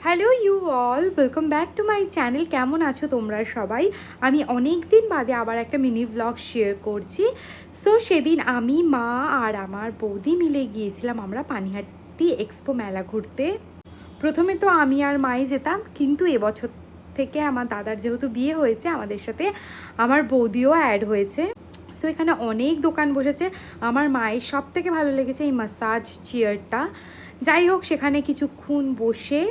Hello you all, welcome back to my channel. কেমন আছো তোমরা সবাই? আমি অনেক দিন বাদে আবার একটা মিনি ব্লগ শেয়ার করছি। সো সেদিন আমি, মা আর আমার বৌদি মিলে গিয়েছিলাম আমরা পানিহাটি এক্সপো মেলা ঘুরতে। প্রথমে তো আমি আর মাই যেতাম, কিন্তু এবছর থেকে আমার দাদার যেহেতু বিয়ে হয়েছে, আমাদের সাথে আমার বৌদিও অ্যাড হয়েছে। সো এখানে অনেক দোকান বসেছে। আমার মায়ের সব থেকে ভালো লেগেছে এই মাসাজ চেয়ারটা। যাই হোক, সেখানে কিছুক্ষণ বসে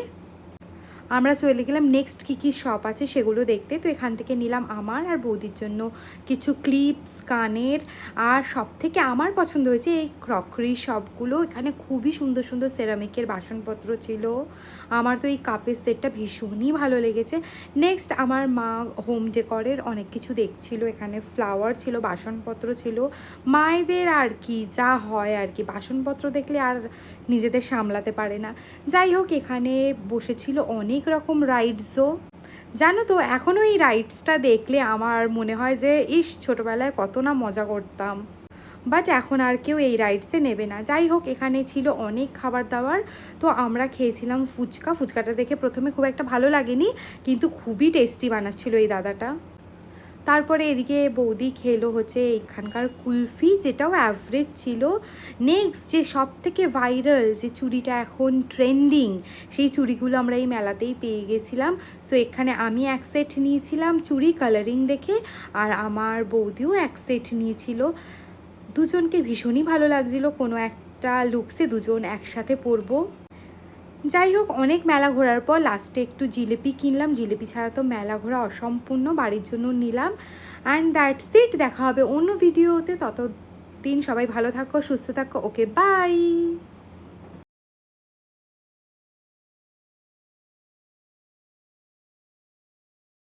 আমরা চলে গেলাম নেক্সট কী কী শপ আছে সেগুলো দেখতে। তো এখান থেকে নিলাম আমার আর বৌদির জন্য কিছু ক্লিপস, কানের, আর সব থেকে আমার পছন্দ হয়েছে এই ক্রকারি শপগুলো। এখানে খুবই সুন্দর সুন্দর সেরামিকের বাসনপত্র ছিল। আমার তো এই কাপের সেটটা ভীষণই ভালো লেগেছে। নেক্সট আমার মা হোম ডেকরের অনেক কিছু দেখছিল। এখানে ফ্লাওয়ার ছিল, বাসনপত্র ছিল, মায়েদের আর কি যা হয় আর কি, বাসনপত্র দেখলে আর নিজেদের সামলাতে পারে না। যাই হোক, এখানে বসেছিল অনেক রকম রাইডসও। জানো তো, এখনও এই রাইডসটা দেখলে আমার মনে হয় যে ইস, ছোটোবেলায় কত না মজা করতাম, বাট এখন আর কেউ এই রাইডসে নেবে না। যাই হোক, এখানে ছিল অনেক খাবার দাবার। তো আমরা খেয়েছিলাম ফুচকা। ফুচকাটা দেখে প্রথমে খুব একটা ভালো লাগেনি, কিন্তু খুবই টেস্টি বানাচ্ছিল এই দাদাটা। তারপরে এদিকে বৌদি খেলো হচ্ছে এখানকার কুলফি, যেটাও অ্যাভারেজ ছিল। নেক্সট যে সব থেকে ভাইরাল যে চুড়িটা এখন ট্রেন্ডিং, সেই চুড়িগুলো আমরা এই মেলাতেই পেয়ে গেছিলাম। সো এখানে আমি এক সেট নিয়েছিলাম চুড়ি কালারিং দেখে, আর আমার বৌদিও এক সেট নিয়েছিল। দুজনকে ভীষণই ভালো লাগছিল, কোনো একটা লুকসে দুজন একসাথে পরবো। যাই হোক, অনেক মেলা ঘোরার পর লাস্টে একটু জিলিপি কিনলাম। জিলিপি ছাড়া তো মেলা ঘোরা অসম্পূর্ণ, বাড়ির জন্য নিলাম। And that's it. দেখা হবে অন্য ভিডিওতে। ততদিন সবাই ভালো থাকো, সুস্থ থাকো। ওকে, বাই।